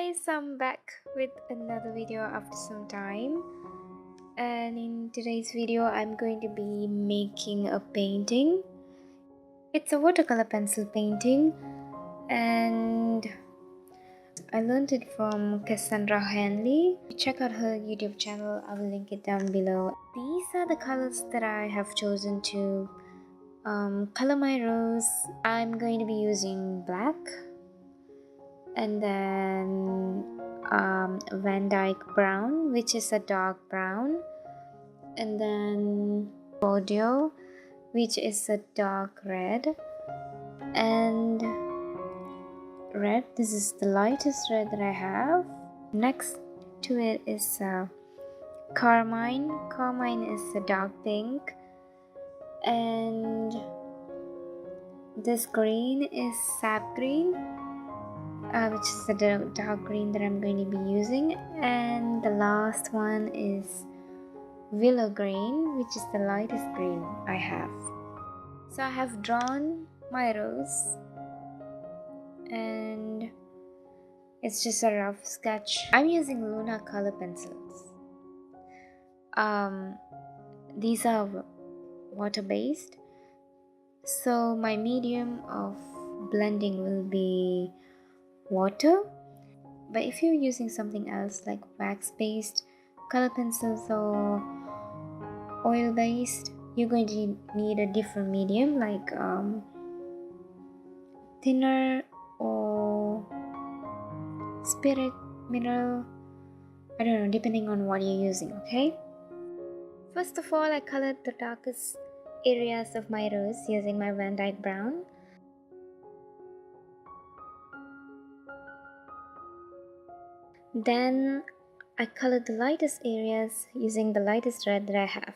guys, I'm back with another video after some time, and in today's video I'm going to be making a painting. It's a watercolor pencil painting and I learned it from Cassandra Hanley. Check out her YouTube channel, I will link it down below. These are the colors that I have chosen to color my rose. I'm going to be using black, and then Van Dyke brown, which is a dark brown, and then Bordeaux, which is a dark red, and red. This is the lightest red that I have. Next to it is carmine. Carmine is a dark pink, and this green is sap green, which is the dark green that I'm going to be using, and the last one is willow green, which is the lightest green I have. So I have drawn my rose and it's just a rough sketch. I'm using Luna color pencils. These are water based, so my medium of blending will be water. But if you're using something else like wax based color pencils or oil based, you're going to need a different medium like thinner or spirit, mineral, I don't know, depending on what you're using. Okay, first of all I colored the darkest areas of my rose using my Van Dyke brown. Then I colored the lightest areas using the lightest red that I have.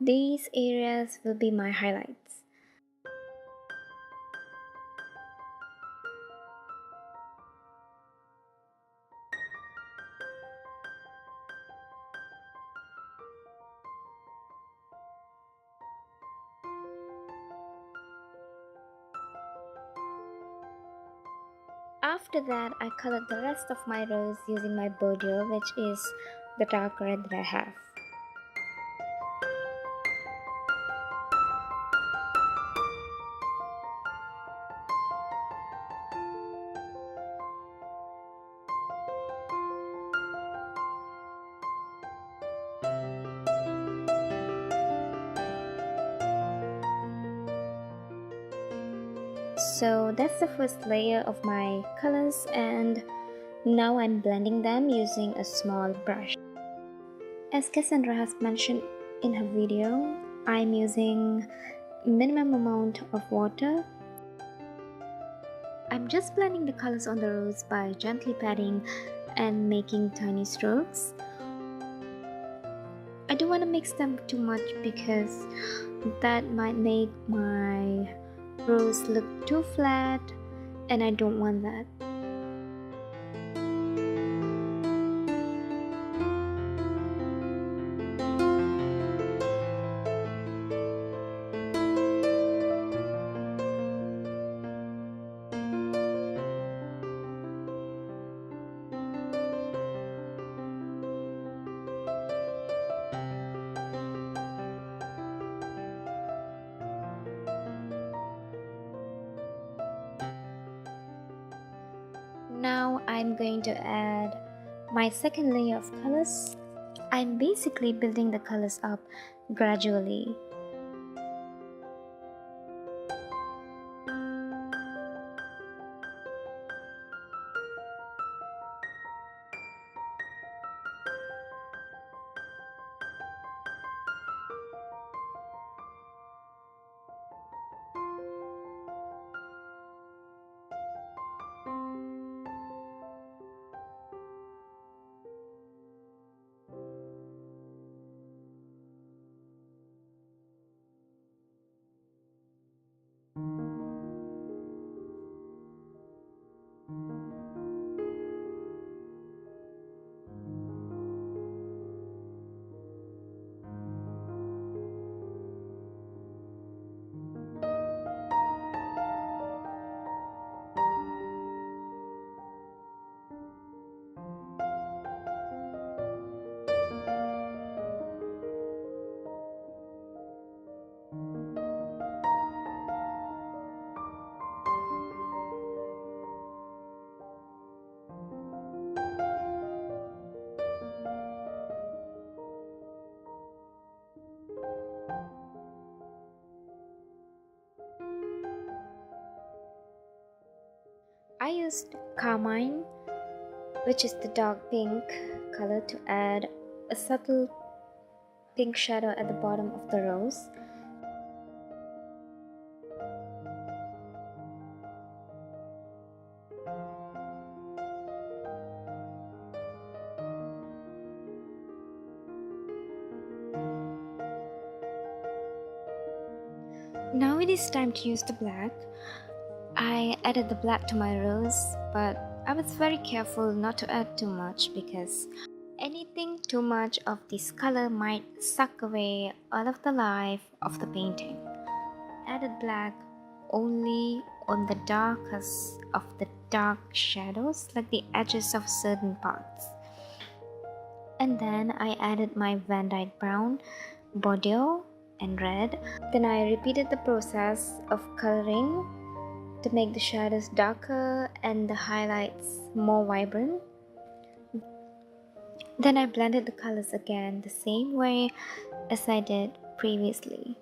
These areas will be my highlights. After that, I colored the rest of my rose using my Bordeaux, which is the dark red that I have. So that's the first layer of my colors, and now I'm blending them using a small brush. As Cassandra has mentioned in her video, I'm using minimum amount of water. I'm just blending the colors on the rose by gently patting and making tiny strokes. I don't want to mix them too much because that might make my rose look too flat, and I don't want that. Now I'm going to add my second layer of colors. I'm basically building the colors up gradually. I used carmine, which is the dark pink color, to add a subtle pink shadow at the bottom of the rose. Now it is time to use the black. I added the black to my rose, but I was very careful not to add too much because anything too much of this color might suck away all of the life of the painting. Added black only on the darkest of the dark shadows, like the edges of certain parts. And then I added my Van Dyke brown, Bordeaux and red. Then I repeated the process of coloring to make the shadows darker and the highlights more vibrant. Then I blended the colors again the same way as I did previously.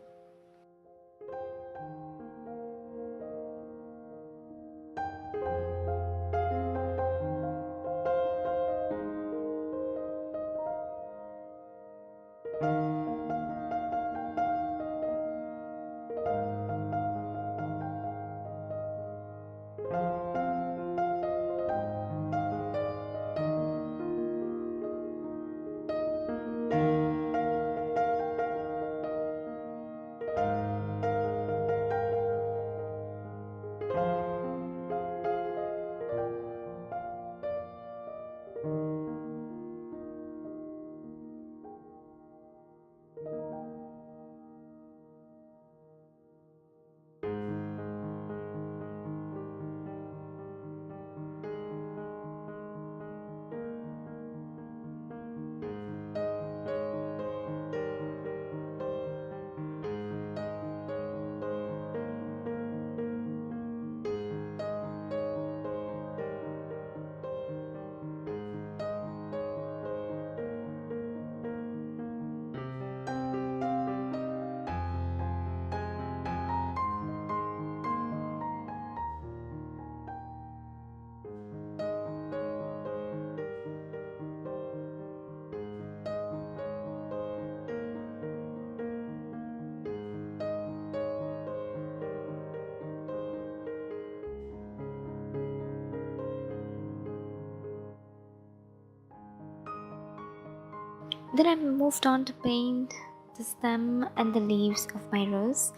Then I moved on to paint the stem and the leaves of my rose.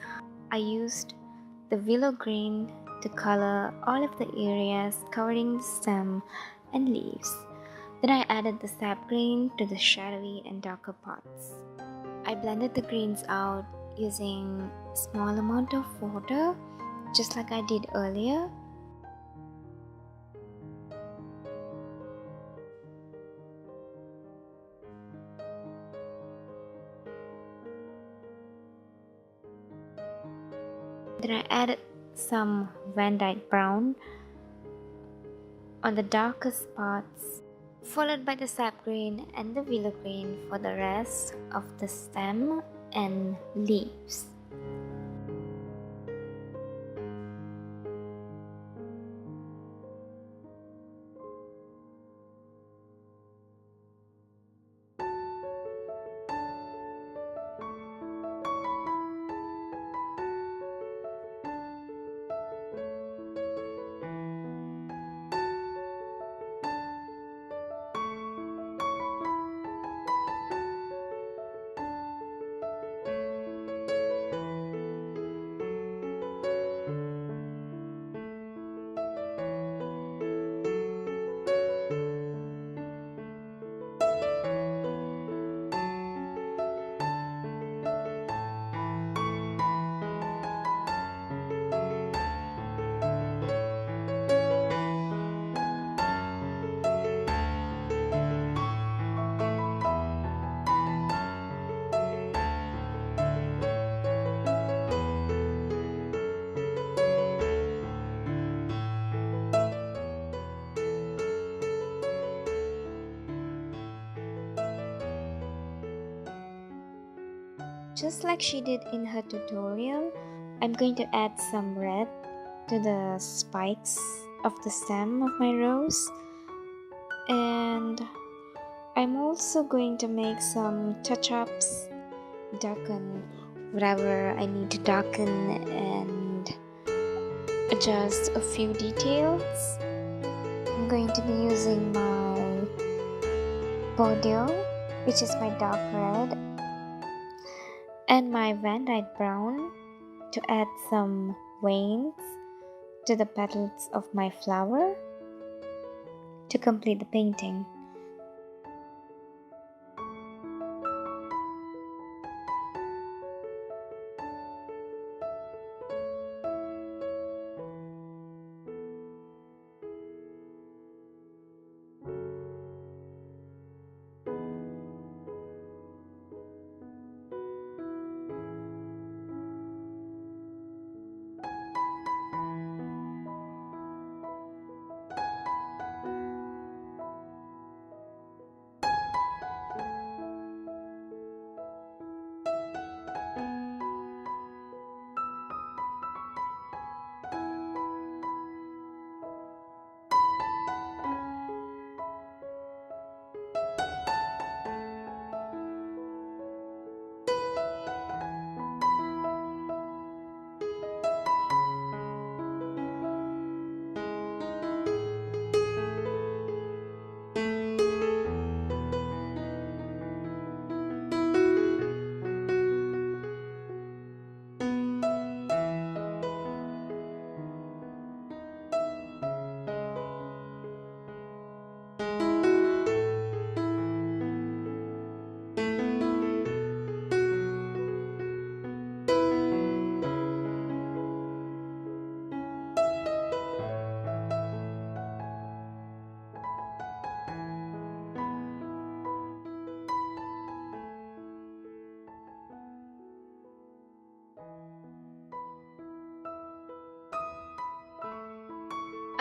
I used the willow green to color all of the areas covering the stem and leaves. Then I added the sap green to the shadowy and darker parts. I blended the greens out using a small amount of water, just like I did earlier. Then I added some Van Dyke brown on the darkest parts, followed by the sap green and the willow green for the rest of the stem and leaves. Just like she did in her tutorial, I'm going to add some red to the spikes of the stem of my rose, and I'm also going to make some touch-ups, darken whatever I need to darken, and adjust a few details. I'm going to be using my Bordeaux, which is my dark red, and my Van Dyke brown to add some veins to the petals of my flower to complete the painting.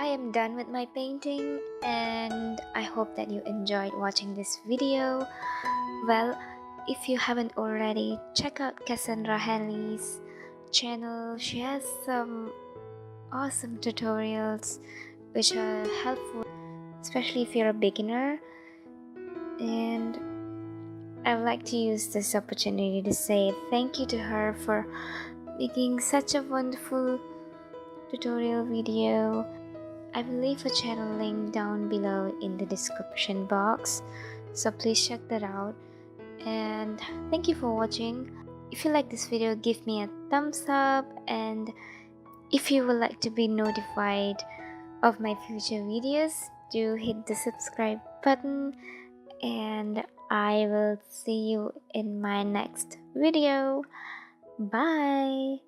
I am done with my painting, and I hope that you enjoyed watching this video. Well, if you haven't already, check out Cassandra Hanley's channel. She has some awesome tutorials which are helpful, especially if you're a beginner. And I would like to use this opportunity to say thank you to her for making such a wonderful tutorial video. I will leave a channel link down below in the description box, so please check that out. And thank you for watching. If you like this video, give me a thumbs up, and if you would like to be notified of my future videos, do hit the subscribe button, and I will see you in my next video. Bye.